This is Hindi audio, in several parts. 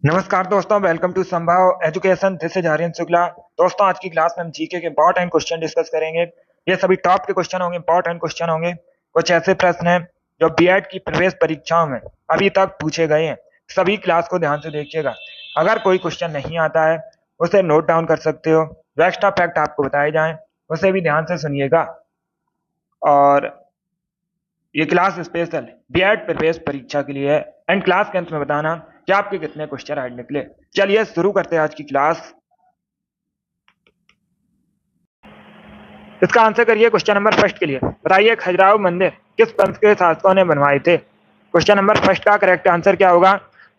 नमस्कार दोस्तों, welcome to Sambhav education. This is Aryan Shukla. दोस्तों, आज की क्लास में हम जीके के इंपॉर्टेंट क्वेश्चन डिस्कस करेंगे। ये सभी टॉप के क्वेश्चन होंगे, इंपॉर्टेंट क्वेश्चन होंगे। कुछ ऐसे प्रश्न हैं जो बीएड की प्रवेश परीक्षाओं में अभी तक पूछे गए हैं। सभी क्लास को ध्यान से देखिएगा। अगर कोई क्वेश्चन नहीं आता है उसे नोट डाउन कर सकते हो। जो एक्स्ट्रा फैक्ट आपको बताए जाएं उसे भी ध्यान से सुनिएगा। और ये क्लास स्पेशल बीएड प्रवेश परीक्षा के लिए है। एंड क्लास के अंत में बताना कि आपके कितने क्वेश्चन आज निकले। चलिए शुरू करते हैं आज की क्लास। इसका आंसर करिए क्वेश्चन नंबर फर्स्ट के लिए। बताइए खजुराहो मंदिर किस वंश के शासकों ने बनवाए थे। क्वेश्चन नंबर फर्स्ट का करेक्ट आंसर क्या होगा?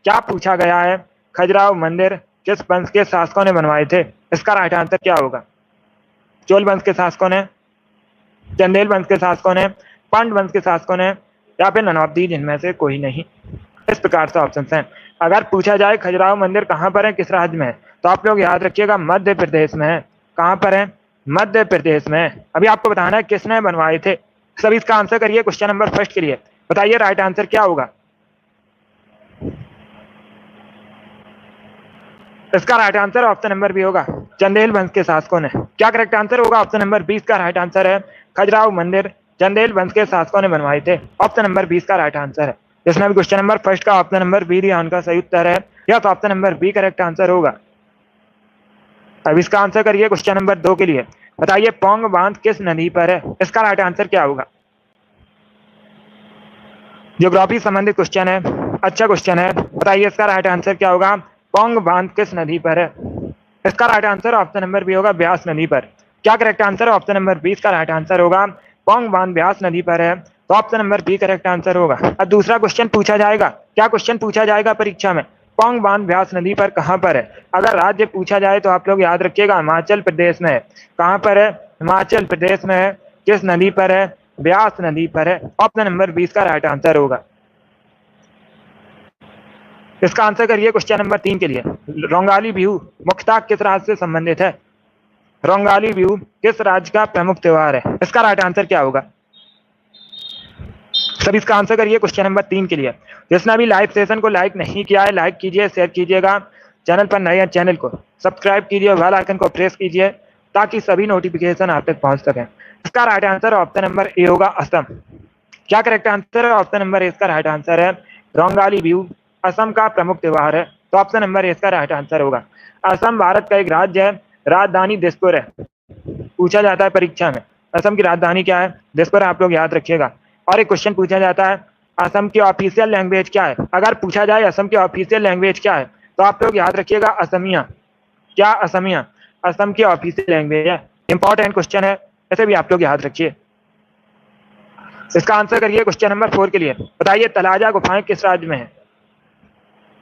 क्या पूछा गया है? खजुराहो मंदिर किस वंश के शासकों ने बनवाए थे। इसका राइट आंसर क्या होगा? चोल वंश के शासकों ने, चंदेल वंश के शासकों ने, पांड वंश के शासकों ने, या फिर नन ऑफ दीज, जिनमें से कोई नहीं। इस प्रकार से ऑप्शन हैं। अगर पूछा जाए खजुराहो मंदिर कहाँ पर है, किस राज्य में है, तो आप लोग याद रखिएगा मध्य प्रदेश में है। कहाँ पर है? मध्य प्रदेश में है। अभी आपको बताना है किसने बनवाए थे। सभी इसका आंसर करिए क्वेश्चन नंबर फर्स्ट के लिए। बताइए राइट आंसर क्या होगा। इसका right answer option number B होगा, चंदेल वंश के शासकों ने। क्या करेक्ट आंसर होगा? ऑप्शन नंबर 20 का राइट आंसर है खजुराहो मंदिर चंदेल वंश के शासकों ने बनवाए थे। ऑप्शन नंबर 20 का राइट आंसर है। जिसने भी क्वेश्चन नंबर फर्स्ट का ऑप्शन नंबर बी दिया उनका सही उत्तर है। या तो option number B correct answer होगा। अब इसका आंसर करिए क्वेश्चन नंबर 2 के लिए। बताइए पोंग बांध किस नदी पर है। इसका राइट आंसर क्या होगा? ज्योग्राफी संबंधित क्वेश्चन है, अच्छा क्वेश्चन है। बताइए इसका राइट आंसर क्या होगा? पोंग बांध किस नदी पर है। इसका right answer option number B होगा, ब्यास नदी पर। क्या करेक्ट आंसर है? ऑप्शन नंबर 20 का राइट आंसर होगा, पोंग बांध ब्यास नदी पर है। तो option number B correct answer होगा। अब दूसरा क्वेश्चन पूछा जाएगा। क्या क्वेश्चन पूछा जाएगा परीक्षा में? पोंग बांध ब्यास नदी पर कहाँ पर है। अगर राज्य पूछा जाए तो आप लोग याद रखिएगा हिमाचल प्रदेश में है। कहाँ पर है? हिमाचल प्रदेश में है। किस नदी पर है? ब्यास नदी पर है। ऑप्शन नंबर 20 का राइट आंसर होगा। इसका आंसर करिए क्वेश्चन नंबर 3 के लिए। रोंगाली बिहू मुख्यतः किस राज्य से संबंधित है। रोंगाली बिहू किस राज्य का प्रमुख त्योहार है। इसका राइट आंसर क्या होगा? सभी इसका आंसर करिए क्वेश्चन नंबर 3 के लिए। जिसने भी लाइव सेशन को लाइक नहीं किया है, लाइक कीजिए, शेयर कीजिएगा। चैनल पर नए हैं, चैनल को सब्सक्राइब कीजिए, बेल आइकन को प्रेस कीजिए ताकि सभी नोटिफिकेशन आप तक पहुंच सकें। इसका right answer option number A होगा, असम। क्या करेक्ट आंसर है? ऑप्शन नंबर ए इसका राइट आंसर है। रोंगाली बिहू असम का प्रमुख त्योहार है। तो ऑप्शन नंबर ए इसका राइट आंसर होगा। असम भारत का एक राज्य है। राजधानी दिसपुर है। पूछा जाता है परीक्षा में असम की राजधानी क्या है। दिसपुर आप लोग याद रखिएगा। और एक क्वेश्चन पूछा जाता है असम की ऑफिशियल लैंग्वेज क्या है। अगर पूछा जाए असम की ऑफिशियल लैंग्वेज क्या है तो आप लोग याद रखिएगा असमिया। क्या असमिया असम की ऑफिशियल लैंग्वेज है। इंपॉर्टेंट क्वेश्चन है, ऐसे भी आप लोग याद रखिए। इसका आंसर करिए क्वेश्चन नंबर 4 के लिए। बताइए तलाजा गुफाएं किस राज्य में है।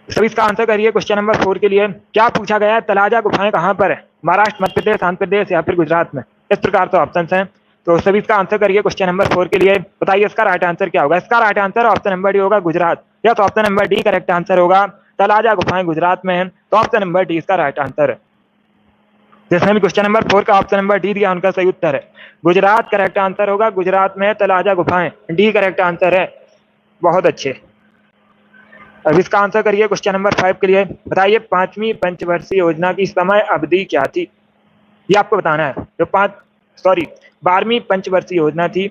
सभी इसका आंसर करिए क्वेश्चन नंबर 4 के लिए। क्या पूछा गया है? तलाजा गुफाएं कहाँ पर है? महाराष्ट्र, मध्य प्रदेश, आंध्र प्रदेश या फिर गुजरात में। इस प्रकार से ऑप्शन हैं। तो सभी इसका आंसर करिए क्वेश्चन नंबर 4 के लिए। बताइए इसका राइट आंसर क्या होगा। इसका right answer option number D होगा, गुजरात। या तो option number D correct answer होगा, तलाजा गुफाएं गुजरात में है। तो ऑप्शन नंबर डी इसका राइट आंसर है। जिसने भी क्वेश्चन नंबर 4 का ऑप्शन नंबर डी दिया उनका सही उत्तर है। गुजरात करेक्ट आंसर होगा, गुजरात में तलाजा गुफाएं, डी करेक्ट आंसर है। बहुत अच्छे। अब इसका आंसर करिए क्वेश्चन नंबर 5 के लिए। बताइए पांचवी पंचवर्षीय योजना की समय अवधि क्या थी। ये आपको बताना है। जो 12वीं पंचवर्षीय योजना थी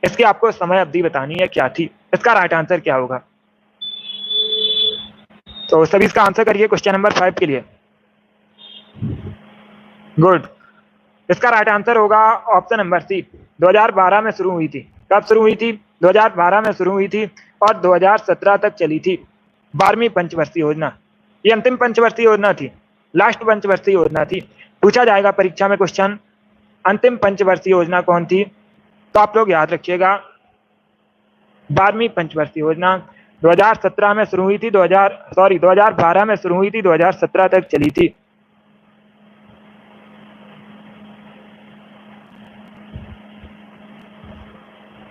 इसकी आपको समय अवधि बतानी है क्या थी। इसका राइट आंसर क्या होगा? तो सभी इसका आंसर करिए क्वेश्चन नंबर 5 के लिए। गुड। इसका राइट आंसर होगा ऑप्शन नंबर सी, 2012 में शुरू हुई थी। कब शुरू हुई थी? 2012 में शुरू हुई थी और 2017 तक चली थी 12वीं पंचवर्षीय योजना। ये अंतिम पंचवर्षीय योजना थी, लास्ट पंचवर्षीय योजना थी। पूछा जाएगा परीक्षा में क्वेश्चन अंतिम पंचवर्षीय योजना कौन थी, तो आप लोग याद रखिएगा 12वीं पंचवर्षीय योजना 2017 में शुरू हुई थी, 2012 में शुरू हुई थी, 2017 तक चली थी।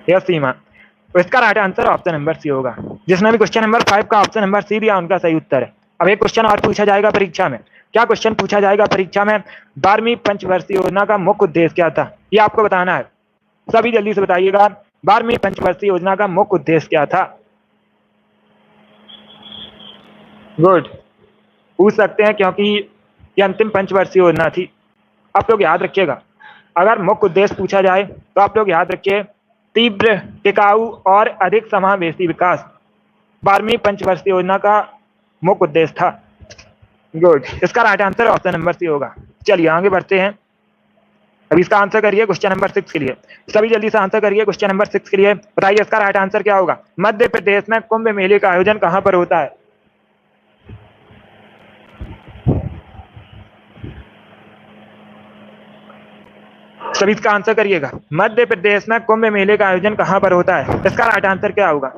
यस सीमा। तो इसका right answer option number C होगा। जिसने भी क्वेश्चन नंबर 5 का ऑप्शन नंबर सी दिया उनका सही उत्तर है। अब एक क्वेश्चन और पूछा जाएगा परीक्षा में। क्या क्वेश्चन पूछा जाएगा परीक्षा में? 12वीं पंचवर्षीय योजना का मुख्य उद्देश्य क्या था, ये आपको बताना है। सभी जल्दी से बताइएगा 12वीं पंचवर्षीय योजना का मुख्य उद्देश्य क्या था। गुड। पूछ सकते हैं क्योंकि ये अंतिम पंचवर्षीय योजना थी। आप लोग याद रखिएगा, अगर मुख्य उद्देश्य पूछा जाए तो आप लोग याद रखिए तीव्र, टिकाऊ और अधिक समावेशी विकास 12वीं पंचवर्षीय योजना का मुख्य उद्देश्य था। गुड, इसका right answer option number C होगा। चलिए आगे बढ़ते हैं। अभी इसका आंसर करिए क्वेश्चन नंबर 6 के लिए। सभी जल्दी से आंसर करिए क्वेश्चन नंबर 6 के लिए। बताइए इसका राइट आंसर क्या होगा। मध्य प्रदेश में कुंभ मेले का आयोजन कहां पर होता है। सभी इसका आंसर करिएगा। मध्य प्रदेश में कुंभ मेले का आयोजन कहां पर होता है, इसका राइट आंसर क्या होगा।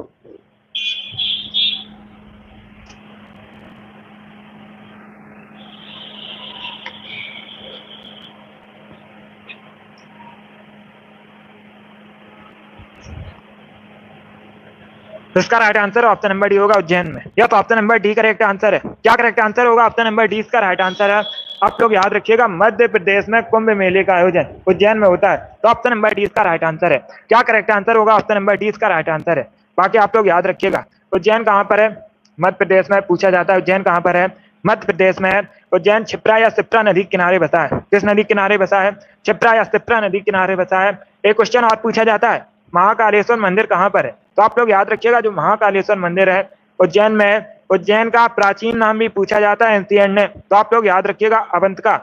इसका right answer option number D होगा, उज्जैन में। या तो option number D correct answer है। क्या करेक्ट आंसर होगा, ऑप्शन नंबर डी इसका राइट आंसर है। आप लोग याद रखिएगा मध्य प्रदेश में कुंभ मेले का आयोजन उज्जैन में होता है, तो ऑप्शन नंबर डी इसका राइट आंसर है। क्या करेक्ट आंसर होगा, ऑप्शन नंबर डी इसका राइट आंसर है। बाकी आप लोग याद रखिएगा उज्जैन कहां पर है, मध्य प्रदेश में पूछा जाता है उज्जैन कहां पर है, मध्य प्रदेश में है। उज्जैन क्षिप्रा या शिप्रा नदी किनारे बसा है। किस नदी किनारे बसा है, क्षिप्रा या शिप्रा नदी किनारे बसा है। एक क्वेश्चन और पूछा जाता है महाकालेश्वर मंदिर कहां पर है, तो आप लोग याद रखिएगा जो महाकालेश्वर मंदिर है उज्जैन में है। उज्जैन का प्राचीन नाम भी पूछा जाता है एनसीएन ने, तो आप लोग याद रखिएगा अवंतिका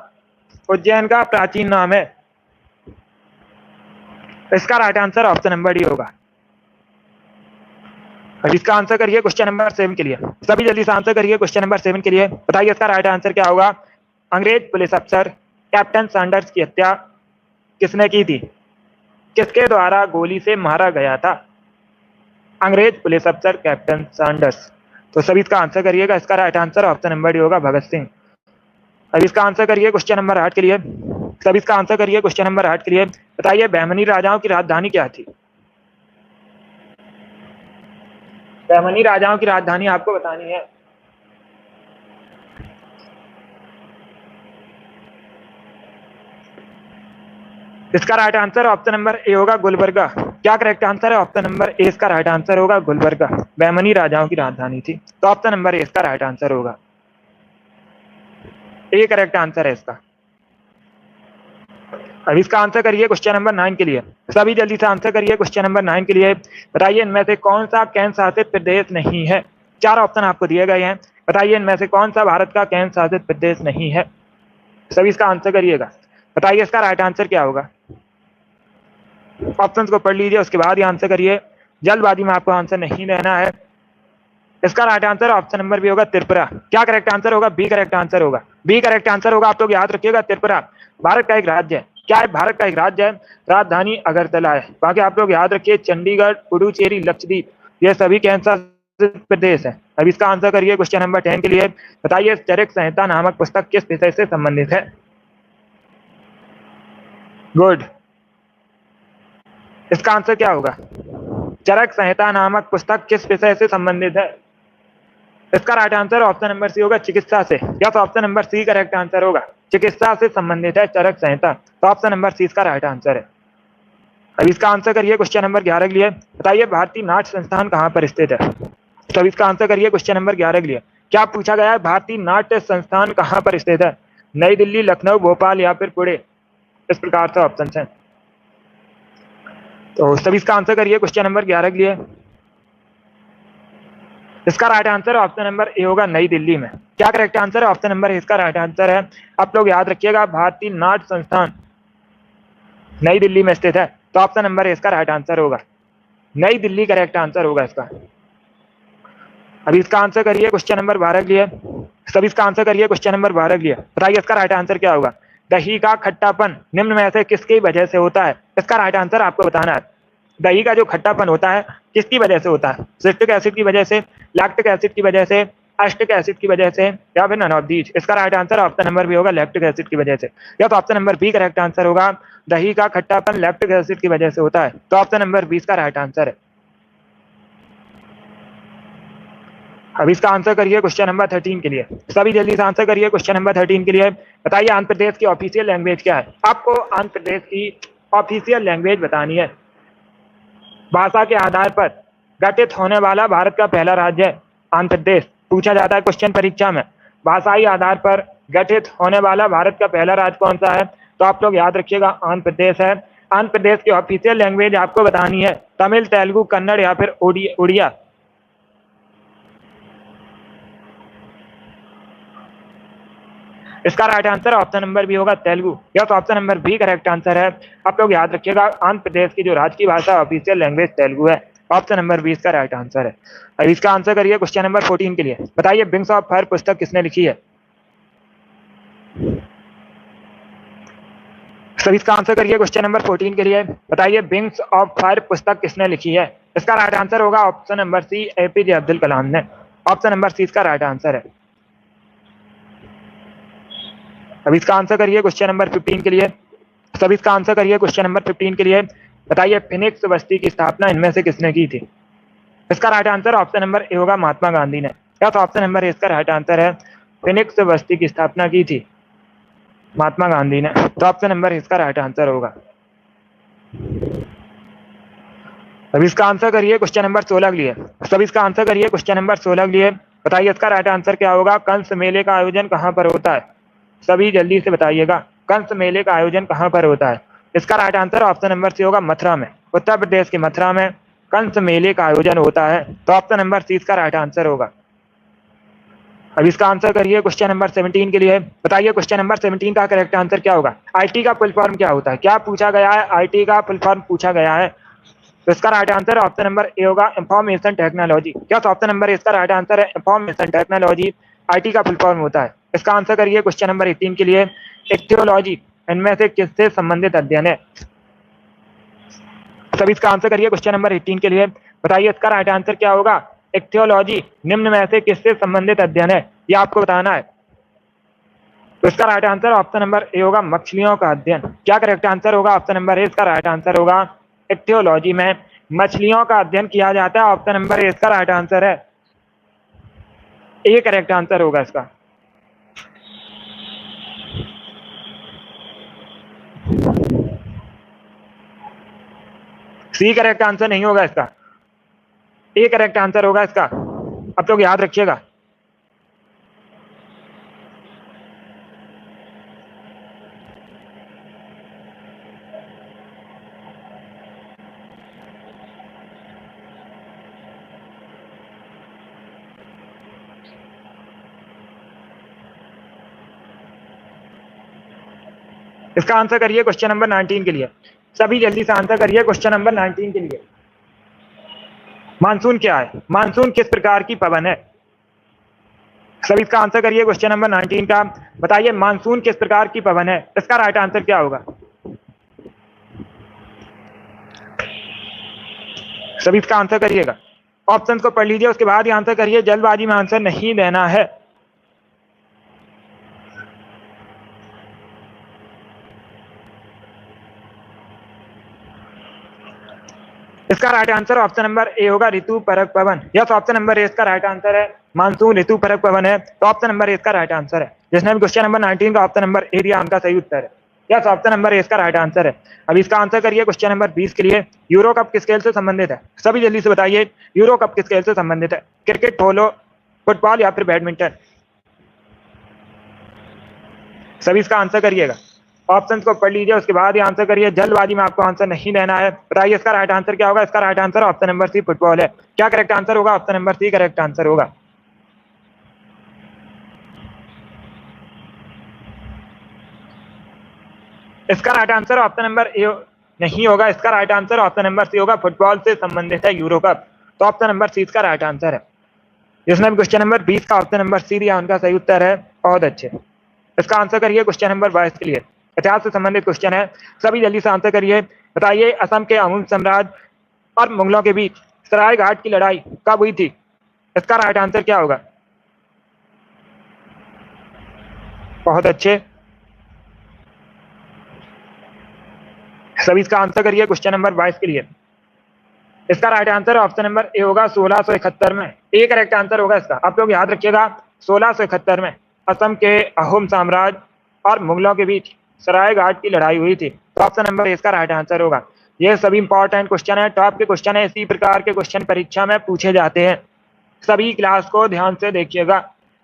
उज्जैन का प्राचीन नाम है। इसका right answer option number D होगा। इसका आंसर करिए क्वेश्चन नंबर 7 के लिए। सभी जल्दी से आंसर करिए क्वेश्चन नंबर 7 के लिए। बताइए इसका राइट आंसर क्या होगा। अंग्रेज पुलिस अफसर कैप्टन सैंडर्स की हत्या किसने की थी, किसके द्वारा गोली से मारा गया था। अंग्रेज पुलिस अफसर कैप्टन सैंडर्स। तो सभी इसका आंसर करिएगा। इसका right answer option number D होगा, भगत सिंह। अब इसका आंसर करिए क्वेश्चन नंबर 8 के लिए। सभी इसका आंसर करिए क्वेश्चन नंबर 8 के लिए। बताइए बहमनी राजाओं की राजधानी क्या थी। बहमनी राजाओं की राजधानी आपको बतानी है। इसका right answer option number A होगा, गुलबर्गा। क्या करेक्ट आंसर है, ऑप्शन नंबर ए इसका राइट आंसर होगा, गुलबर्गा बहमनी राजाओं की राजधानी थी। तो ऑप्शन नंबर ए इसका राइट आंसर होगा, ए करेक्ट आंसर है इसका। अब इसका आंसर करिए क्वेश्चन नंबर 9 के लिए। सभी जल्दी से आंसर करिए क्वेश्चन नंबर 9 के लिए। बताइए इनमें से कौन सा केंद्र शासित प्रदेश नहीं है। 4 ऑप्शन आपको दिए गए हैं। बताइए इनमें से कौन सा भारत का केंद्र शासित प्रदेश नहीं है। सभी इसका आंसर करिएगा। बताइए इसका राइट आंसर क्या होगा। ऑप्शंस को पढ़ लीजिए, उसके बाद ही आंसर करिए। जल्दबाजी में आपको आंसर नहीं देना है। इसका right answer option number B होगा, त्रिपुरा। क्या करेक्ट आंसर होगा, बी करेक्ट आंसर होगा। बी करेक्ट आंसर होगा। आप लोग याद रखिएगा त्रिपुरा भारत का एक राज्य है। क्या है, भारत का एक राज्य है। राजधानी अगरतला है। बाकी आप लोग याद रखिए चंडीगढ़, पुडुचेरी, लक्षद्वीप ये सभी केंद्र शासित प्रदेश है। अब इसका आंसर करिए क्वेश्चन नंबर 10 के लिए। बताइए चरक संहिता नामक पुस्तक किस विषय से संबंधित है। गुड, इसका आंसर क्या होगा। चरक संहिता नामक पुस्तक किस विषय से संबंधित है। इसका right answer option number C होगा, चिकित्सा से। या तो option number C correct answer होगा, चिकित्सा से संबंधित है चरक संहिता। तो ऑप्शन नंबर सी इसका राइट आंसर है। अब इसका आंसर करिए क्वेश्चन नंबर 11 के लिए। बताइए भारतीय नाट्य संस्थान कहां पर स्थित है। तो इसका आंसर करिए क्वेश्चन नंबर 11 के लिए। क्या पूछा गया है, भारतीय नाट्य संस्थान कहां पर स्थित है। नई दिल्ली, लखनऊ, भोपाल या फिर पुणे। इस प्रकार से ऑप्शन है। तो सभी इसका आंसर करिए क्वेश्चन नंबर 11 के लिए। इसका right answer option number A होगा, नई दिल्ली में। क्या करेक्ट आंसर है, ऑप्शन नंबर ए इसका राइट आंसर है। आप लोग याद रखिएगा भारतीय नाट्य संस्थान नई दिल्ली में स्थित है। तो ऑप्शन नंबर ए इसका राइट आंसर होगा, नई दिल्ली करेक्ट आंसर होगा इसका। अभी इसका आंसर करिए क्वेश्चन नंबर 12 के लिए। सभी इसका आंसर करिए क्वेश्चन नंबर 12 के लिए। बताइए इसका राइट आंसर क्या होगा। दही का खट्टापन निम्न में से किसकी वजह से होता है। इसका राइट आंसर आपको बताना है। दही का जो खट्टापन होता है किसकी वजह से होता है। सिट्रिक एसिड की वजह से, लैक्टिक एसिड की वजह से, एसिटिक एसिड की वजह से या फिर नन ऑफ दीज। इसका right answer option number B होगा, लैक्टिक एसिड की वजह से। या तो option number B correct answer होगा, दही का खट्टापन लैक्टिक एसिड की वजह से होता है। तो ऑप्शन नंबर 20 का राइट आंसर है। अब इसका आंसर करिए क्वेश्चन नंबर 13 के लिए। सभी जल्दी से आंसर करिए क्वेश्चन नंबर 13 के लिए। बताइए आंध्र प्रदेश की ऑफिशियल लैंग्वेज क्या है। आपको आंध्र प्रदेश की ऑफिशियल लैंग्वेज बतानी है। भाषा के आधार पर गठित होने वाला भारत का पहला राज्य है आंध्र प्रदेश। पूछा जाता है क्वेश्चन परीक्षा में। भाषाई आधार पर गठित होने वाला भारत का पहला राज्य कौन सा है? तो आप लोग याद रखिएगा आंध्र प्रदेश है। आंध्र प्रदेश की ऑफिशियल लैंग्वेज आपको बतानी है तमिल, तेलुगु, कन्नड़ या फिर उड़िया। इसका right answer option number B होगा Telugu. Yes, option number B correct answer है। आप लोग याद रखिएगा आंध्र प्रदेश की जो राज्य की भाषा ऑफिशियल लैंग्वेज तेलुगु है। ऑप्शन नंबर 20 का राइट आंसर है। अब इसका आंसर करिए क्वेश्चन नंबर 14 के लिए। बताइए विंग्स ऑफ फायर पुस्तक किसने लिखी है? सभी इसका आंसर करिए क्वेश्चन नंबर 14 के लिए। बताइए विंग्स ऑफ फायर पुस्तक किसने लिखी है? इसका राइट आंसर होगा option number C, APJ Abdul Kalam ने। ऑप्शन नंबर सी इसका राइट आंसर है। अब इसका आंसर करिए क्वेश्चन नंबर 15 के लिए। सभी इसका आंसर करिए क्वेश्चन नंबर 15 के लिए। बताइए फिनिक्स बस्ती की स्थापना इनमें से किसने की थी? इसका right answer option number A होगा महात्मा गांधी ने। यस, ऑप्शन नंबर ए इसका राइट आंसर है। फिनिक्स बस्ती की स्थापना की थी महात्मा गांधी ने। तो ऑप्शन नंबर इसका राइट आंसर होगा। अब इसका आंसर करिए क्वेश्चन नंबर 16 के लिए। सभी इसका आंसर करिए क्वेश्चन नंबर 16 के लिए। बताइए इसका राइट आंसर क्या होगा? कंस मेले का आयोजन कहाँ पर होता है? सभी जल्दी से बताइएगा कंस मेले का आयोजन कहाँ पर होता है? इसका right answer option number C होगा मथुरा में। उत्तर प्रदेश की मथुरा में कंस मेले का आयोजन होता है। तो ऑप्शन नंबर सी इसका राइट आंसर होगा। अब इसका आंसर करिए क्वेश्चन नंबर 17 के लिए। बताइए क्वेश्चन नंबर 17 का करेक्ट आंसर क्या होगा? आईटी का फुल फॉर्म क्या होता है? क्या पूछा गया है? आईटी का फुल फॉर्म पूछा गया है। तो इसका right answer option number A होगा इंफॉर्मेशन टेक्नोलॉजी। क्या ऑप्शन नंबर इसका राइट आंसर है? इंफॉर्मेशन टेक्नोलॉजी आईटी का फुल फॉर्म होता है। इसका आंसर करिए क्वेश्चन नंबर 18 के लिए। इक्थियोलॉजी इनमें से किससे संबंधित अध्ययन है? सभी इसका आंसर करिए क्वेश्चन नंबर 18 के लिए। बताइए इसका राइट आंसर क्या होगा? इक्थियोलॉजी निम्न में से किससे संबंधित अध्ययन है? ये आपको बताना है। तो इसका right answer option number A होगा मछलियों का अध्ययन। क्या करेक्ट आंसर होगा? ऑप्शन नंबर ए इसका राइट आंसर होगा। इक्थियोलॉजी में मछलियों का अध्ययन किया जाता है। ऑप्शन नंबर ए इसका राइट आंसर है। ए करेक्ट आंसर होगा इसका। सी करेक्ट आंसर नहीं होगा इसका। ए करेक्ट आंसर होगा इसका। अब लोग याद रखिएगा। इसका आंसर करिए क्वेश्चन नंबर 19 के लिए। सभी जल्दी से आंसर करिए क्वेश्चन नंबर 19 के लिए। मानसून क्या है? मानसून किस प्रकार की पवन है? सभी इसका आंसर करिए क्वेश्चन नंबर 19 का। बताइए मानसून किस प्रकार की पवन है? इसका राइट आंसर क्या होगा? सभी इसका आंसर करिएगा। ऑप्शन को पढ़ लीजिए, उसके बाद ही आंसर करिए। जल्दबाजी में आंसर नहीं देना है। इसका right answer option number A होगा ऋतु परक पवन। यस, ऑप्शन नंबर ए इसका राइट आंसर है। मानसून ऋतु परक पवन है। तो ऑप्शन नंबर ए इसका राइट आंसर है। जिसने भी क्वेश्चन नंबर 19 का ऑप्शन नंबर ए दिया उनका सही उत्तर है। यस, ऑप्शन नंबर ए इसका राइट आंसर है। अब इसका आंसर करिए क्वेश्चन नंबर 20 के लिए। यूरो कप किस खेल से संबंधित है? सभी जल्दी से बताइए यूरो कप किस खेल से संबंधित है? क्रिकेट, पोलो, फुटबॉल या फिर बैडमिंटन? सभी इसका आंसर करिएगा। ऑप्शन को पढ़ लीजिए, उसके बाद ही आंसर करिए। जल्दबाजी में आपको आंसर नहीं देना है। बताइए इसका राइट आंसर क्या होगा? इसका right answer option number C football है। क्या करेक्ट आंसर होगा? Option number C correct answer होगा। इसका right answer option number A नहीं होगा। इसका right answer option number C होगा। फुटबॉल से संबंधित है यूरो कप। तो ऑप्शन नंबर सी इसका राइट आंसर है। जिसने भी क्वेश्चन नंबर 20 का ऑप्शन नंबर सी दिया उनका सही उत्तर है। बहुत अच्छे। इसका आंसर करिए क्वेश्चन नंबर 22 के लिए। इतिहास से संबंधित क्वेश्चन है। सभी जल्दी से आंसर करिए। बताइए असम के अहोम साम्राज्य और मुगलों के बीच सराय घाट की लड़ाई कब हुई थी? इसका राइट आंसर क्या होगा? बहुत अच्छे। सभी इसका आंसर करिए क्वेश्चन नंबर 22 के लिए। इसका right answer option number A होगा 1671 में। ए करेक्ट आंसर होगा इसका। आप लोग याद रखिएगा 1671 में असम के अहोम साम्राज्य और मुगलों के बीच सराय घाट की लड़ाई हुई थी। तो ऑप्शन नंबर ए इसका राइट आंसर होगा। ये सभी इंपॉर्टेंट क्वेश्चन है, टॉप के क्वेश्चन है। इसी प्रकार के क्वेश्चन परीक्षा में पूछे जाते हैं। सभी क्लास को ध्यान से देखिएगा।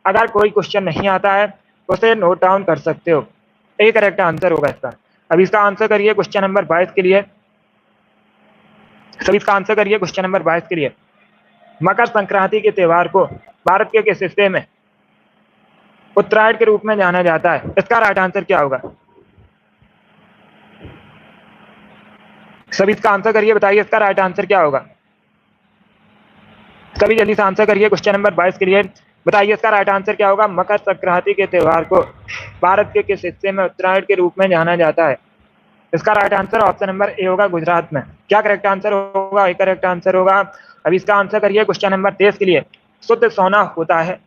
अगर कोई क्वेश्चन नहीं आता है उसे नोट डाउन कर सकते हो। ए करेक्ट आंसर होगा इसका। अब इसका आंसर करिए क्वेश्चन नंबर 22 के लिए। सभी इसका आंसर करिए क्वेश्चन नंबर 22 के लिए। मकर संक्रांति के त्योहार को भारत के किस हिस्से में उत्तरायण के रूप में जाना जाता है? इसका राइट आंसर क्या होगा? सभी इसका आंसर करिए, बताइए इसका राइट आंसर क्या होगा? सभी जल्दी से आंसर करिए क्वेश्चन नंबर 22 के लिए। बताइए इसका राइट आंसर क्या होगा? मकर संक्रांति के त्योहार को भारत के किस हिस्से में उत्तरायण के रूप में जाना जाता है? इसका right answer option number A होगा, गुजरात में। क्या करेक्ट आंसर होगा? ए करेक्ट आंसर होगा। अब इसका आंसर करिए क्वेश्चन नंबर 23 के लिए। शुद्ध सोना होता है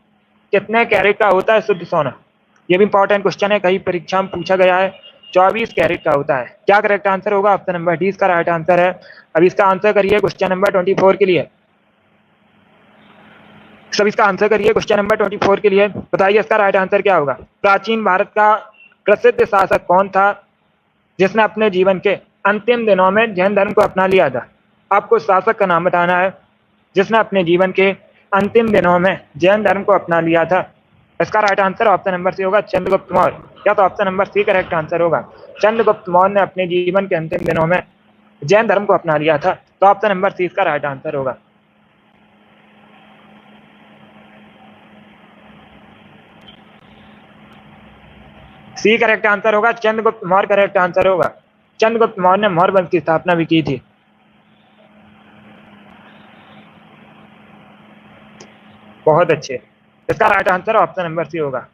कितने कैरेट का होता है शुद्ध सोना? ये भी इंपॉर्टेंट क्वेश्चन है, कई परीक्षा में पूछा गया है। 24 कैरेट का होता है। क्या करेक्ट आंसर होगा? ऑप्शन नंबर डी इसका राइट आंसर है। अब इसका आंसर करिए क्वेश्चन नंबर 24 के लिए। सब इसका आंसर करिए क्वेश्चन नंबर 24 के लिए। बताइए इसका राइट आंसर क्या होगा? प्राचीन भारत का प्रसिद्ध शासक कौन था जिसने अपने जीवन के अंतिम दिनों में जैन धर्म को अपना लिया था? आपको शासक का नाम बताना है जिसने अपने जीवन के अंतिम दिनों में जैन धर्म को अपना लिया था। इसका right answer option number C होगा, चंद्रगुप्त मौर्य। या तो option number C correct answer होगा। चंद्रगुप्त मौर्य ने अपने जीवन के अंतिम दिनों में जैन धर्म को अपना लिया था, तो ऑप्शन नंबर सी इसका राइट आंसर होगा। सी करेक्ट आंसर होगा, चंद्रगुप्त मौर्य करेक्ट आंसर होगा। चंद्रगुप्त मौर्य ने मौर्य वंश की स्थापना भी की थी। बहुत अच्छे। इसका right answer option number C होगा।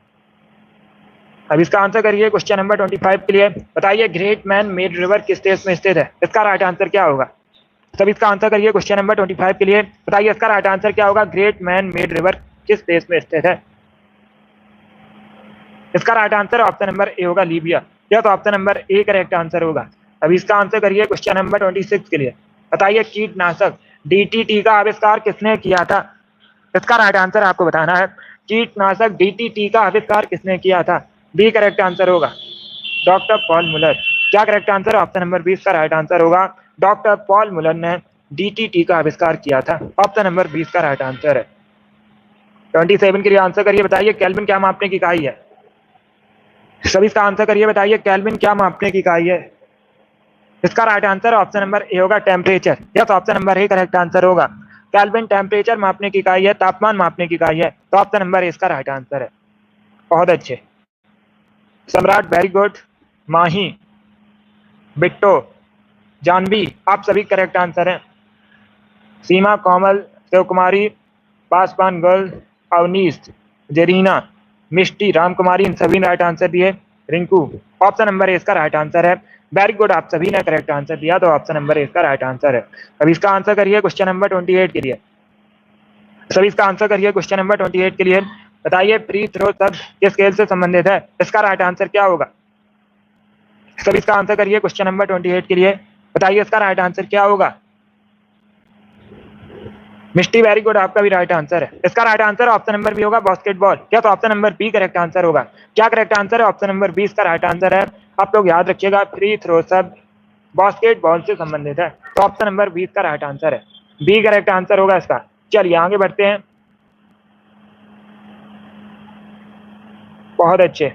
अब इसका आंसर करिए क्वेश्चन नंबर 25 के लिए। बताइए ग्रेट मैन मेड रिवर किस देश में स्थित है? इसका राइट आंसर क्या होगा? सब इसका आंसर करिए क्वेश्चन नंबर 25 के लिए। बताइए इसका राइट आंसर क्या होगा? ग्रेट मैन मेड रिवर किस देश में स्थित है? इसका right answer option number A होगा, लीबिया। या तो option number A correct answer होगा। अब इसका आंसर करिए क्वेश्चन नंबर 26 के लिए। बताइए कीटनाशक डीटीटी का आविष्कार किसने किया था? इसका राइट आंसर आपको बताना है। कीटनाशक डीटीटी का आविष्कार किसने किया था? बी करेक्ट आंसर होगा, डॉक्टर पॉल मुलर। क्या करेक्ट आंसर? ऑप्शन नंबर 20 का राइट आंसर होगा। डॉक्टर पॉल मुलर ने डीटीटी का आविष्कार किया था। ऑप्शन नंबर 20 का राइट आंसर है। 27 के लिए आंसर करिए। बताइए केल्विन क्या मापने की इकाई है? सभी इसका आंसर करिए। बताइए केल्विन क्या मापने की इकाई है? इसका right answer option number A होगा, temperature. Yes, option number A correct answer होगा। केल्विन टेम्परेचर मापने की इकाई है, तापमान मापने की इकाई है, तो ऑप्शन नंबर ए इसका राइट आंसर है। बहुत अच्छे। सम्राट वेरी गुड। माही, बिट्टो, जानवी, आप सभी करेक्ट आंसर हैं। सीमा, कोमल, शिव कुमारी, पासवान गर्ल, अवनीश, जरीना, मिष्टी, रामकुमारी, इन सभी ने राइट आंसर दिए। रिंकू, ऑप्शन नंबर ए इसका राइट आंसर है। वेरी गुड, आप सभी ने करेक्ट आंसर दिया, तो ऑप्शन नंबर ए इसका राइट आंसर है। अब इसका आंसर करिए क्वेश्चन नंबर 28 के लिए। सभी इसका आंसर करिए क्वेश्चन नंबर 28 के लिए। बताइए फ्री थ्रो शब्द किस खेल से संबंधित है? इसका राइट आंसर क्या होगा? सभी इसका आंसर करिए क्वेश्चन नंबर 28 के लिए। बताइए इसका राइट आंसर क्या होगा? मिस्टी, वेरी गुड, आपका भी राइट आंसर है। इसका right answer option number B होगा, बास्केटबॉल। क्या तो option number B correct answer होगा। क्या करेक्ट आंसर है? ऑप्शन नंबर 20 का राइट आंसर है। आप लोग याद रखिएगा, फ्री थ्रो शब्द बास्केटबॉल से संबंधित है, तो ऑप्शन नंबर 20 का राइट आंसर है। बी करेक्ट आंसर होगा इसका। चलिए आगे बढ़ते हैं। बहुत अच्छे।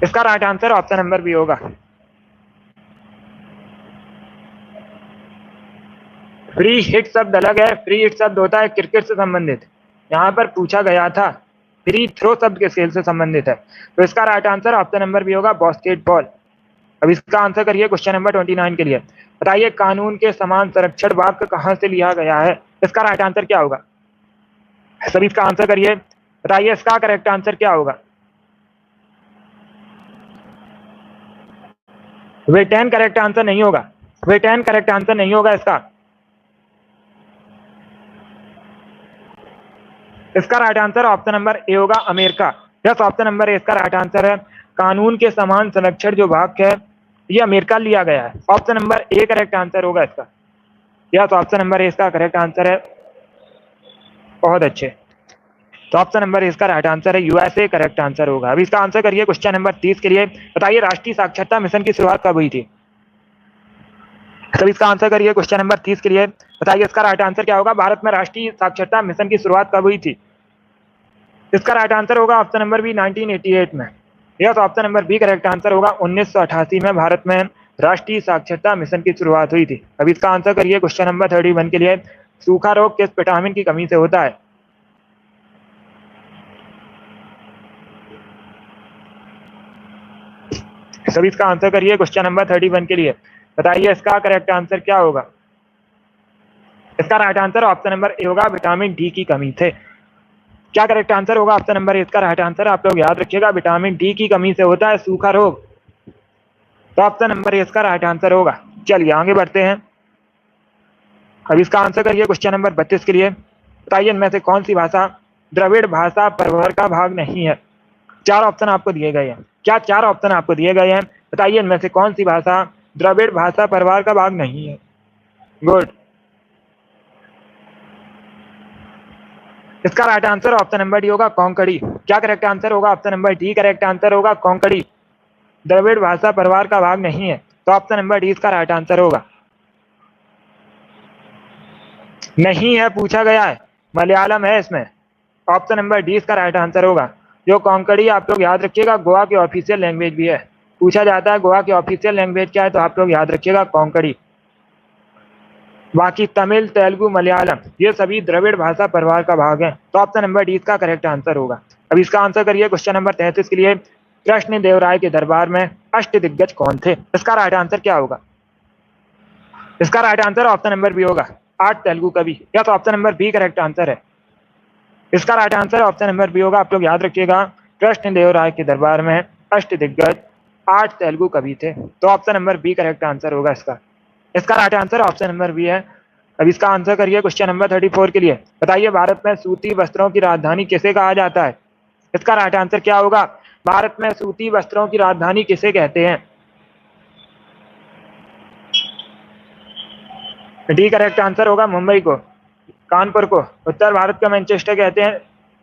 इसका right answer option number B होगा। फ्री हिट शब्द अलग है। फ्री हिट शब्द होता है क्रिकेट से संबंधित। यहाँ पर पूछा गया था फ्री थ्रो शब्द किस खेल से संबंधित है, तो इसका right answer option number B होगा, बास्केटबॉल। अब इसका आंसर करिए क्वेश्चन नंबर 29 के लिए। बताइए कानून के समान संरक्षण वाक्य कहाँ से लिया गया है? इसका राइट आंसर क्या होगा? सभी इसका आंसर करिए। बताइए इसका करेक्ट आंसर क्या होगा? वेटेन करेक्ट आंसर नहीं होगा। वेटेन करेक्ट आंसर नहीं होगा इसका। इसका right answer option number A होगा, America. Yes, option number A इसका राइट आंसर है। कानून के समान संरक्षण जो वाक्य है ये अमेरिका लिया गया है। Option number A correct answer होगा इसका। यस, ऑप्शन नंबर ए इसका करेक्ट आंसर है। बहुत अच्छे। तो ऑप्शन नंबर ए इसका राइट आंसर है, यूएसए करेक्ट आंसर होगा। अभी इसका आंसर करिए क्वेश्चन नंबर 30 के लिए। बताइए राष्ट्रीय साक्षरता मिशन की शुरुआत कब हुई थी? सभी इसका आंसर करिए क्वेश्चन नंबर 30 के लिए। बताइए इसका राइट आंसर क्या होगा। भारत में राष्ट्रीय साक्षरता मिशन की शुरुआत कब हुई थी। इसका राइट आंसर होगा ऑप्शन नंबर बी 1988 में। यह तो option number B correct answer होगा। 1988 में भारत में राष्ट्रीय साक्षरता मिशन की शुरुआत हुई थी। अब इसका आंसर करिए क्वेश्चन नंबर 31 के लिए। सूखा रोग किस विटामिन की कमी से होता है। सभी इसका आंसर करिए क्वेश्चन नंबर 31 के लिए। बताइए इसका करेक्ट आंसर क्या होगा। इसका right answer option number A होगा, विटामिन डी की कमी से। क्या करेक्ट आंसर होगा ऑप्शन नंबर ए। इसका राइट आंसर आप लोग याद रखिएगा, विटामिन डी की कमी से होता है सूखा रोग। तो ऑप्शन नंबर ए इसका राइट आंसर होगा। चलिए आगे बढ़ते हैं। अब इसका आंसर करिए क्वेश्चन नंबर 32 के लिए। बताइए इनमें से कौन सी भाषा द्रविड़ भाषा परिवार का भाग नहीं है। चार ऑप्शन आपको दिए गए हैं। क्या चार ऑप्शन आपको दिए गए हैं। बताइए इनमें से कौन सी भाषा द्रविड़ भाषा परिवार का भाग नहीं है। गुड। इसका right answer option number D होगा, कोंकणी। क्या करेक्ट आंसर होगा option number D correct answer होगा, कोंकणी द्रविड़ भाषा परिवार का भाग नहीं है। तो ऑप्शन नंबर डी इसका राइट आंसर होगा। नहीं है, पूछा गया है, मलयालम है इसमें। ऑप्शन नंबर डी इसका राइट आंसर होगा। जो कोंकणी आप लोग याद रखिएगा, गोवा की ऑफिशियल लैंग्वेज भी है। पूछा जाता है गोवा की ऑफिशियल लैंग्वेज क्या है, तो आप लोग याद रखिएगा कोंकणी। बाकी तमिल, तेलुगु, मलयालम ये सभी द्रविड़ भाषा परिवार का भाग है। तो ऑप्शन नंबर डी इसका करेक्ट आंसर होगा। अब इसका आंसर करिए क्वेश्चन नंबर 33 के लिए। कृष्णदेवराय के दरबार में अष्टदिग्गज कौन थे। इसका राइट आंसर क्या होगा। इसका right answer option number B होगा, 8 तेलुगु कवि। या तो option number B correct answer है। इसका right answer option number B होगा। आप लोग याद रखिएगा, कृष्णदेवराय के दरबार में अष्टदिग्गज 8 तेलुगु कवि थे। तो option number B correct answer होगा इसका। इसका right answer option number B है। अब इसका आंसर करिए क्वेश्चन नंबर 34 के लिए। बताइए भारत में सूती वस्त्रों की राजधानी किसे कहा जाता है। इसका राइट आंसर क्या होगा। भारत में सूती वस्त्रों की राजधानी किसे कहते हैं। डी करेक्ट आंसर होगा, मुंबई को, कानपुर को उत्तर भारत का मैनचेस्टर कहते हैं,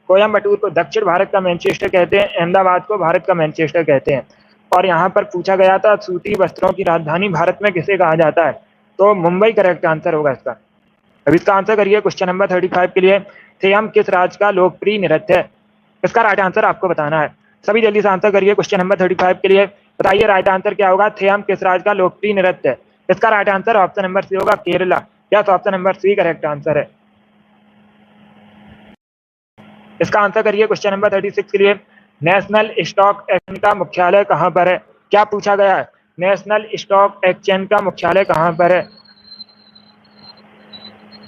कोयम्बटूर को दक्षिण भारत का मैनचेस्टर कहते हैं, अहमदाबाद को भारत का मैनचेस्टर कहते हैं। और यहाँ पर पूछा गया था सूती वस्त्रों की राजधानी भारत में किसे कहा जाता है, तो मुंबई करेक्ट आंसर होगा इसका। अब इसका आंसर करिए क्वेश्चन नंबर 35 के लिए। थेयम किस राज्य का लोकप्रिय नृत्य है। इसका राइट आंसर आपको बताना है। सभी जल्दी से आंसर करिए क्वेश्चन नंबर 35 के लिए। बताइए राइट आंसर क्या होगा। थेयम किस राज्य का लोकप्रिय नृत्य है। इसका right answer option number C Kerala, केरला। या तो option number C correct answer है। इसका आंसर करिए क्वेश्चन नंबर 36 के लिए। नेशनल स्टॉक एक्सचेंज का मुख्यालय कहां पर है। क्या पूछा गया है। नेशनल स्टॉक एक्सचेंज का मुख्यालय कहां पर है।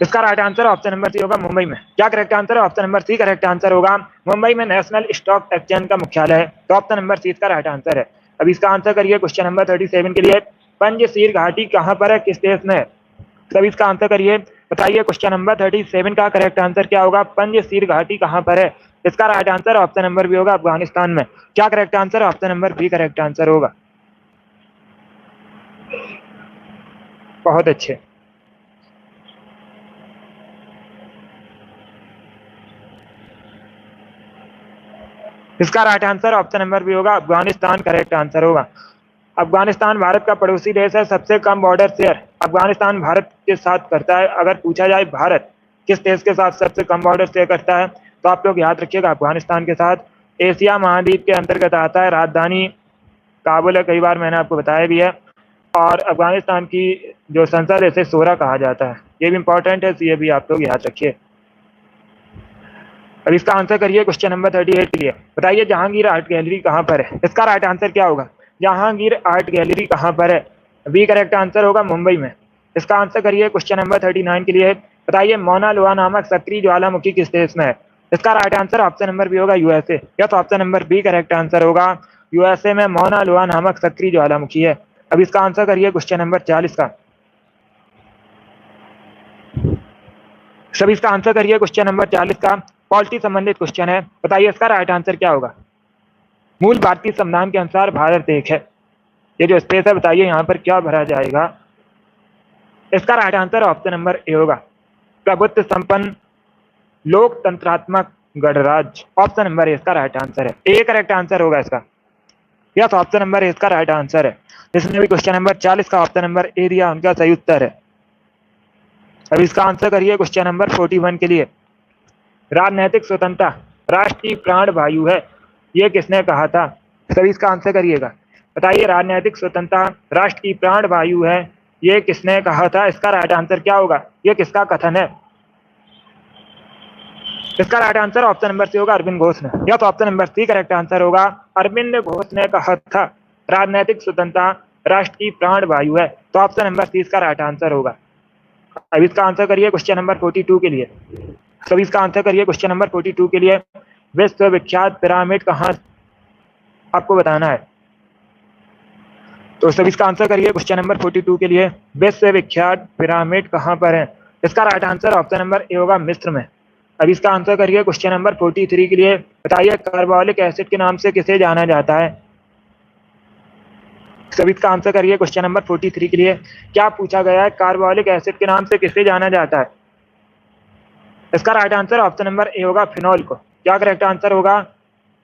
इसका right answer option number C होगा, मुंबई में। क्या करेक्ट आंसर है। Option number C correct answer होगा, मुंबई में नेशनल स्टॉक एक्सचेंज का मुख्यालय है। तो ऑप्शन नंबर सी इसका राइट आंसर है। अब इसका आंसर करिए क्वेश्चन नंबर 37 के लिए। पंजशीर घाटी कहां पर है, किस देश में है। सभी इसका आंसर करिए। बताइए क्वेश्चन नंबर 37 का करेक्ट आंसर क्या होगा। पंजशीर घाटी कहां पर है। इसका right answer option number B होगा, अफगानिस्तान में। क्या करेक्ट आंसर है। Option number B correct answer होगा। बहुत अच्छे। इसका right answer option number B होगा, अफगानिस्तान करेक्ट आंसर होगा। अफगानिस्तान भारत का पड़ोसी देश है। सबसे कम बॉर्डर शेयर अफगानिस्तान भारत के साथ करता है। अगर पूछा जाए भारत किस देश के साथ सबसे कम बॉर्डर शेयर करता है, तो आप लोग याद रखिएगा अफगानिस्तान के साथ। एशिया महाद्वीप के अंतर्गत आता है। राजधानी काबुल है, कई बार मैंने आपको बताया भी है। और अफगानिस्तान की जो संसद है इसे सोरा कहा जाता है। ये भी इंपॉर्टेंट है, ये भी आप लोग याद रखिए। अब इसका आंसर करिए क्वेश्चन नंबर 38 के लिए। बताइए जहांगीर आर्ट गैलरी कहाँ पर है। इसका राइट आंसर क्या होगा। जहांगीर आर्ट गैलरी कहाँ पर है। बी करेक्ट आंसर होगा, मुंबई में। इसका आंसर करिए क्वेश्चन नंबर 39 के लिए। बताइए मौना लोआ नामक सक्रिय ज्वालामुखी किस देश में है। इसका right answer option number B USA, यूएसए। या तो option number B correct answer होगा, यूएसए में मौना लोआ नामक सक्रिय ज्वालामुखी है। अब इसका आंसर करिए क्वेश्चन नंबर 40 का। सभी इसका आंसर करिए क्वेश्चन नंबर 40 का। पॉलिटी संबंधित क्वेश्चन है। बताइए इसका राइट आंसर क्या होगा। मूल भारतीय संविधान के अनुसार भारत एक है। ये जो स्पेस है बताइए यहाँ पर क्या भरा जाएगा। इसका right answer option number A होगा, प्रभुत्व संपन्न लोकतंत्रात्मक गणराज्य। ऑप्शन नंबर ए इसका राइट आंसर है। ए करेक्ट आंसर होगा इसका। यस, ऑप्शन नंबर ए इसका राइट आंसर है। जिसने भी क्वेश्चन नंबर 40 का ऑप्शन नंबर ए दिया उनका सही उत्तर है। अब इसका आंसर करिए क्वेश्चन नंबर 41 के लिए। राजनैतिक स्वतंत्रता राष्ट्र की प्राण वायु है, ये किसने कहा था? सभी इसका आंसर करिएगा। बताइए, राजनैतिक स्वतंत्रता राष्ट्र की प्राण वायु है, ये किसने कहा था? इसका राइट आंसर क्या होगा? ये किसका कथन है? इसका right answer option number C होगा, अरविंद घोष ने। या तो option number C correct answer होगा, अरविंद घोष ने कहा था राजनैतिक स्वतंत्रता राष्ट्र की प्राण वायु है, तो ऑप्शन नंबर सी इसका राइट आंसर होगा। अब इसका आंसर करिए क्वेश्चन नंबर 42 के लिए। सभी इसका आंसर करिए क्वेश्चन नंबर 42 के लिए। विश्वविख्यात पिरामिड कहाँ, आपको बताना है। तो सभी इसका आंसर करिए क्वेश्चन नंबर 42 के लिए। विश्वविख्यात पिरामिड कहाँ पर है? इसका right answer option number A होगा, मिस्र में। अब इसका आंसर करिए क्वेश्चन नंबर 43 के लिए। बताइए, कार्बोलिक एसिड के नाम से किसे जाना जाता है? सभी इसका आंसर करिए क्वेश्चन नंबर 43 के लिए। क्या पूछा गया है? कार्बोलिक एसिड के नाम से किसे जाना जाता है? इसका right answer option number A होगा, फिनॉल को। क्या करेक्ट आंसर होगा?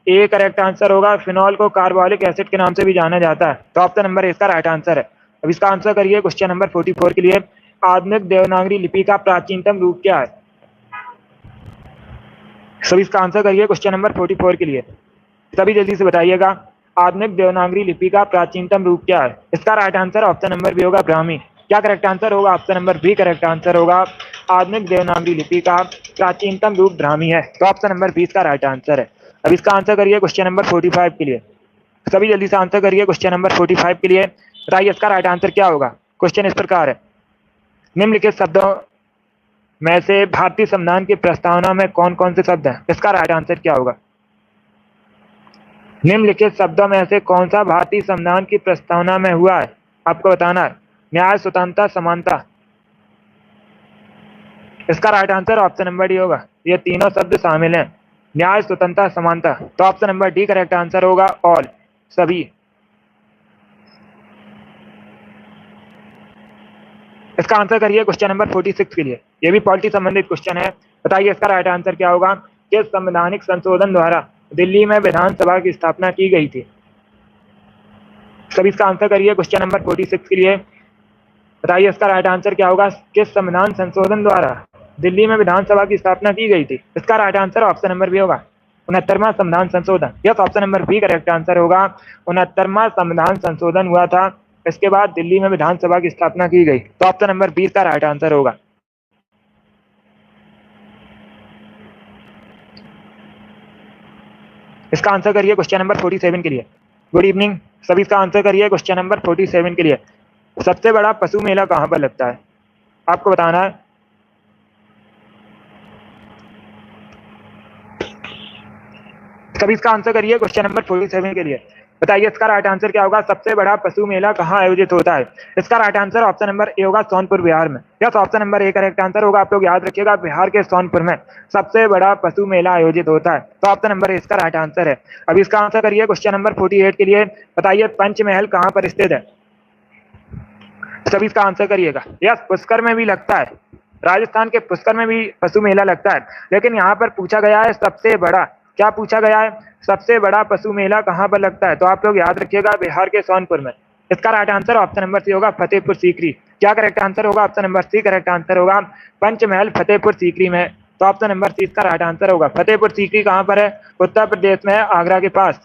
ए करेक्ट आंसर होगा, फिनॉल को कार्बोलिक एसिड के नाम से भी जाना जाता है, तो ऑप्शन नंबर ए इसका राइट आंसर है। अब इसका आंसर करिए क्वेश्चन नंबर 44 के लिए। आधुनिक देवनागरी लिपि का प्राचीनतम रूप क्या है? सभी इसका आंसर करिए क्वेश्चन नंबर 44 के लिए। सभी जल्दी से बताइएगा, आधुनिक देवनागरी लिपि का प्राचीनतम रूप क्या है? इसका right answer option number B होगा, ब्राह्मी। क्या करेक्ट आंसर होगा? Option number B correct answer होगा, आधुनिक देवनागरी लिपि का प्राचीनतम रूप ब्राह्मी है, तो ऑप्शन नंबर बी इसका राइट आंसर है। अब इसका आंसर करिए क्वेश्चन नंबर 45 के लिए। सभी जल्दी से आंसर करिए क्वेश्चन नंबर 45 के लिए। बताइए, इसका राइट आंसर क्या होगा? क्वेश्चन इस प्रकार है, निम्नलिखित शब्दों में से भारतीय संविधान की प्रस्तावना में कौन कौन से शब्द हैं? इसका राइट आंसर क्या होगा? निम्नलिखित शब्दों में से कौन सा भारतीय संविधान की प्रस्तावना में हुआ है? आपको बताना है। न्याय, स्वतंत्रता, समानता। इसका right answer option number D होगा, ये तीनों शब्द शामिल हैं, न्याय, स्वतंत्रता, समानता, तो option number D correct answer होगा, ऑल, सभी। इसका आंसर करिए क्वेश्चन नंबर 46 के लिए। ये भी पॉलिटी संबंधित क्वेश्चन है। बताइए, इसका राइट आंसर क्या होगा? किस संवैधानिक संशोधन द्वारा दिल्ली में विधानसभा की स्थापना की गई थी? सभी इसका आंसर करिए क्वेश्चन नंबर 46 के लिए। बताइए, इसका राइट आंसर क्या होगा? किस संविधान संशोधन द्वारा दिल्ली में विधानसभा की स्थापना की गई थी? इसका right answer option number B होगा, 69वां संविधान संशोधन। Yes, option number B correct answer होगा, 69वां संविधान संशोधन हुआ था, इसके बाद दिल्ली में विधानसभा की स्थापना की गई, तो ऑप्शन नंबर बी का राइट आंसर होगा। इसका आंसर करिए क्वेश्चन नंबर 47 के लिए। गुड इवनिंग, सभी इसका आंसर करिए क्वेश्चन नंबर 47 के लिए। सबसे बड़ा पशु मेला कहां पर लगता है? आपको बताना है। सभी इसका आंसर करिए क्वेश्चन नंबर 47 के लिए। बताइए, इसका राइट आंसर क्या होगा? सबसे बड़ा पशु मेला कहाँ आयोजित होता है? इसका right answer option number A होगा, सोनपुर, बिहार में। Yes, option number A correct answer होगा। आप लोग याद रखिएगा, बिहार के सोनपुर में सबसे बड़ा पशु मेला आयोजित होता है, तो ऑप्शन नंबर ए इसका राइट आंसर है। अब इसका आंसर करिए क्वेश्चन नंबर 48 के लिए। बताइए, पंचमहल कहाँ पर स्थित है? सभी इसका आंसर करिएगा। यस, पुष्कर में भी लगता है, राजस्थान के पुष्कर में भी पशु मेला लगता है, लेकिन यहाँ पर पूछा गया है सबसे बड़ा, क्या पूछा गया है? सबसे बड़ा पशु मेला कहाँ पर लगता है? तो आप लोग याद रखिएगा, बिहार के सोनपुर में। इसका right answer option number C होगा, फतेहपुर सीकरी। क्या करेक्ट आंसर होगा? Option number C correct answer होगा, पंचमहल फतेहपुर सीकरी में, तो ऑप्शन नंबर सी इसका राइट आंसर होगा। फतेहपुर सीकरी कहाँ पर है? उत्तर प्रदेश में है, आगरा के पास।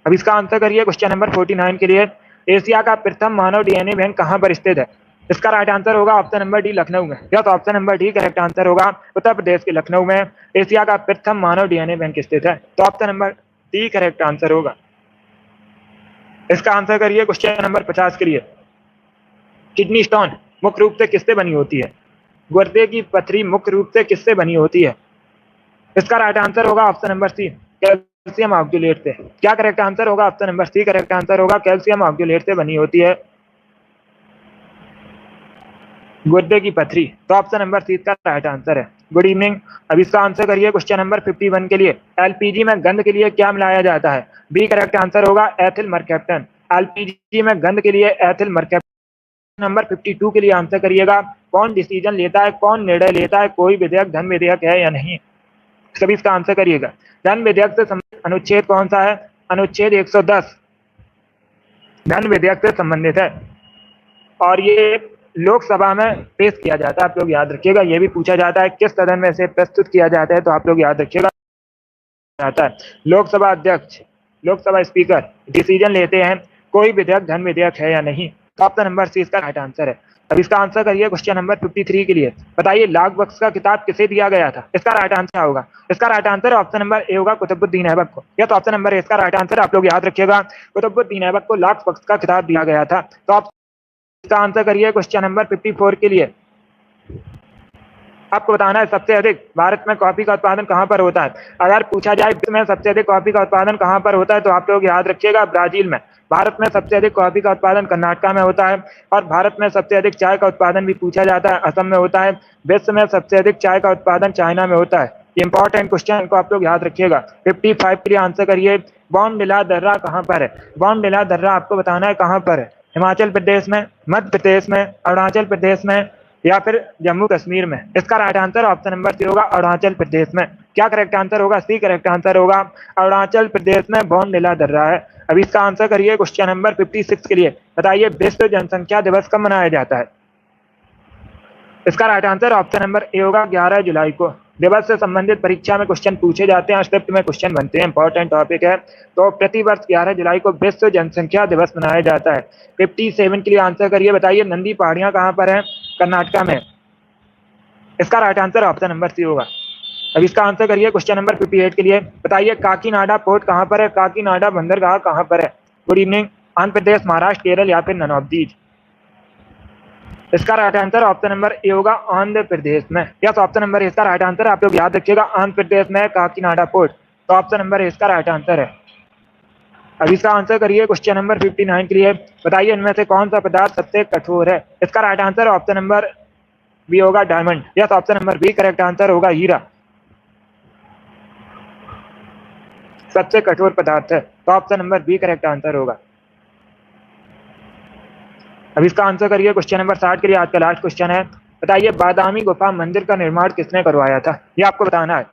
अब इसका आंसर करिए क्वेश्चन नंबर 49 के लिए। एशिया का प्रथम मानव डीएनए बैंक कहाँ पर स्थित है? इसका राइट आंसर होगा ऑप्शन नंबर डी, लखनऊ में। या तो option number D correct answer होगा, उत्तर प्रदेश के लखनऊ में एशिया का प्रथम मानव डीएनए बैंक स्थित है, तो option number D correct answer होगा। इसका आंसर करिए क्वेश्चन नंबर 50 के लिए। किडनी स्टोन मुख्य रूप से किससे बनी होती है? गुर्दे की पथरी मुख्य रूप से किससे बनी होती है? इसका राइट आंसर होगा option number C, calcium oxalate से। क्या करेक्ट आंसर होगा? Option number C correct answer होगा, कैल्शियम ऑक्जुलेट से बनी होती है गुर्दे की पथरी, तो ऑप्शन नंबर सी का राइट आंसर है। गुड इवनिंग, अब इसका आंसर करिए क्वेश्चन नंबर 51 के लिए। एलपीजी में गंध के लिए क्या मिलाया जाता है? बी करेक्ट आंसर होगा, एथिल मरकैप्टन। एलपीजी में गंध के लिए एथिल मरकैप्टन। नंबर 52 के लिए आंसर करिएगा, कौन डिसीजन लेता है, कौन निर्णय लेता है, कोई विधेयक धन विधेयक है या नहीं? सभी इसका आंसर करिएगा। धन विधेयक से संबंधित अनुच्छेद कौन सा है? अनुच्छेद 110। धन विधेयक से संबंधित है और ये लोकसभा में पेश किया जाता है। आप लोग याद रखिएगा, ये भी पूछा जाता है किस सदन में से प्रस्तुत किया जाता है, तो आप लोग याद रखिएगा जाता है लोकसभा अध्यक्ष, लोकसभा स्पीकर डिसीजन लेते हैं कोई विधेयक धन विधेयक है या नहीं। तो ऑप्शन नंबर सी इसका राइट आंसर है। अब इसका आंसर करिए क्वेश्चन नंबर 53 के लिए। बताइए लाख बख्श का किताब किसे दिया गया था? इसका राइट आंसर होगा, इसका right answer option number A होगा, कुतुबुद्दीन ऐबक को। या तो ऑप्शन नंबर ए इसका राइट आंसर, आप लोग याद रखिएगा, कुतुबुद्दीन ऐबक को लाख बख्श का किताब दिया गया था। तो आप इसका आंसर करिए क्वेश्चन नंबर 54 के लिए। आपको बताना है सबसे अधिक भारत में कॉफी का उत्पादन कहां पर होता है। अगर पूछा जाए विश्व में सबसे अधिक कॉफी का उत्पादन कहां पर होता है, तो आप लोग याद रखिएगा ब्राजील में। भारत में सबसे अधिक कॉफी का उत्पादन कर्नाटक में होता है और भारत में सबसे अधिक चाय का उत्पादन भी पूछा जाता है, असम में होता है। विश्व में सबसे अधिक चाय का उत्पादन चाइना में होता है। इंपॉर्टेंट क्वेश्चन को आप लोग याद रखिएगा। 55 के लिए आंसर करिए, बॉमडिला दर्रा कहां पर है? बॉमडिला दर्रा आपको बताना है कहां पर है। हिमाचल प्रदेश में, मध्य प्रदेश में, अरुणाचल प्रदेश में या फिर जम्मू कश्मीर में। इसका right answer option number C होगा, अरुणाचल प्रदेश में। क्या करेक्ट आंसर होगा? सी करेक्ट आंसर होगा, अरुणाचल प्रदेश में बॉमडिला दर्रा है। अब इसका आंसर करिए क्वेश्चन नंबर 56 के लिए। बताइए विश्व जनसंख्या दिवस कब मनाया जाता है? इसका right answer option number A होगा, 11 जुलाई को। दिवस से संबंधित परीक्षा में क्वेश्चन पूछे जाते हैं, स्क्रिप्ट में क्वेश्चन बनते हैं, इंपॉर्टेंट टॉपिक है। तो प्रतिवर्ष 11 जुलाई को विश्व जनसंख्या दिवस मनाया जाता है। 57 के लिए आंसर करिए। बताइए नंदी पहाड़ियां कहां पर है? कर्नाटक में। इसका right answer option number C होगा। अब इसका आंसर करिए क्वेश्चन नंबर 58 के लिए। बताइए काकीनाडा पोर्ट कहां पर है? काकीनाडा बंदरगाह कहां पर है? Good evening. आंध्र प्रदेश, महाराष्ट्र, केरल या फिर नन ऑफ दीज। इसका right answer option number A होगा, आंध्र प्रदेश में। यस, ऑप्शन नंबर इसका राइट आंसर, आप लोग याद रखिएगा, आंध्र प्रदेश में काकीनाडा पोर्ट। तो ऑप्शन नंबर इसका राइट आंसर है। अब इसका आंसर करिए क्वेश्चन नंबर 59 के लिए। बताइए इनमें से कौन सा पदार्थ सबसे कठोर है? इसका right answer option number B होगा, diamond. Yes, option number B correct answer होगा, हीरा सबसे कठोर पदार्थ है। तो option number B correct answer होगा। अब इसका आंसर करिए क्वेश्चन नंबर 60 के लिए। आज का लास्ट क्वेश्चन है। बताइए बादामी गुफा मंदिर का निर्माण किसने करवाया था? ये आपको बताना है।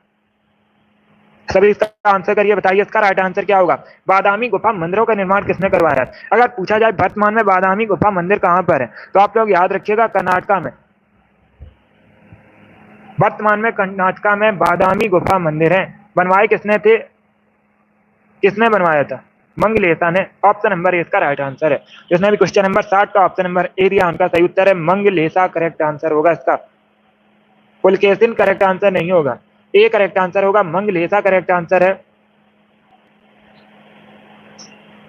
सभी इसका आंसर करिए। बताइए इसका राइट आंसर क्या होगा? बादामी गुफा मंदिरों का निर्माण किसने करवाया है? अगर पूछा जाए वर्तमान में बादामी गुफा मंदिर कहां पर है, तो आप लोग याद रखिएगा कर्नाटक में। वर्तमान में कर्नाटक में बादामी गुफा मंदिर है। बनवाए किसने थे? किसने बनवाया था? मंगलेशा ने। ऑप्शन नंबर ए इसका राइट आंसर है। जिसने भी क्वेश्चन नंबर 60 का ऑप्शन नंबर ए दिया उनका सही उत्तर है मंगलेशा, करेक्ट आंसर होगा इसका। पुलकेशिन करेक्ट आंसर नहीं होगा, ए करेक्ट आंसर होगा, मंगलेशा करेक्ट आंसर है।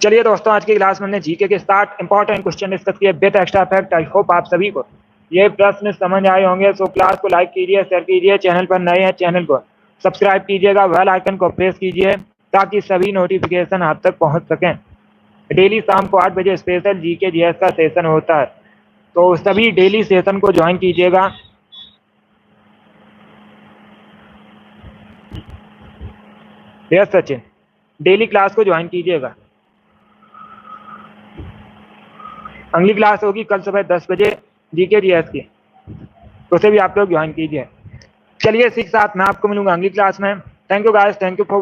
चलिए दोस्तों, आज की क्लास में हमने जीके के 60 इंपॉर्टेंट क्वेश्चन डिस्कस किए with extra fact. I hope आप सभी को ये प्रश्न समझ आए होंगे। सो क्लास को लाइक कीजिए, शेयर कीजिए, चैनल पर नए हैं चैनल को सब्सक्राइब कीजिएगा, बेल आइकन को प्रेस कीजिए ताकि सभी नोटिफिकेशन आप तक पहुंच सकें। डेली शाम को 8 बजे स्पेशल जीके जीएस का सेशन होता है, तो सभी डेली सेशन को ज्वाइन कीजिएगा। यस सचिन, डेली क्लास को ज्वाइन कीजिएगा। अगली क्लास होगी कल सुबह 10 बजे जीके जीएस की, तो उसे भी आप लोग ज्वाइन कीजिए। चलिए इसी के साथ मैं आपको मिलूंगा अगली क्लास में। Thank you guys, thank you for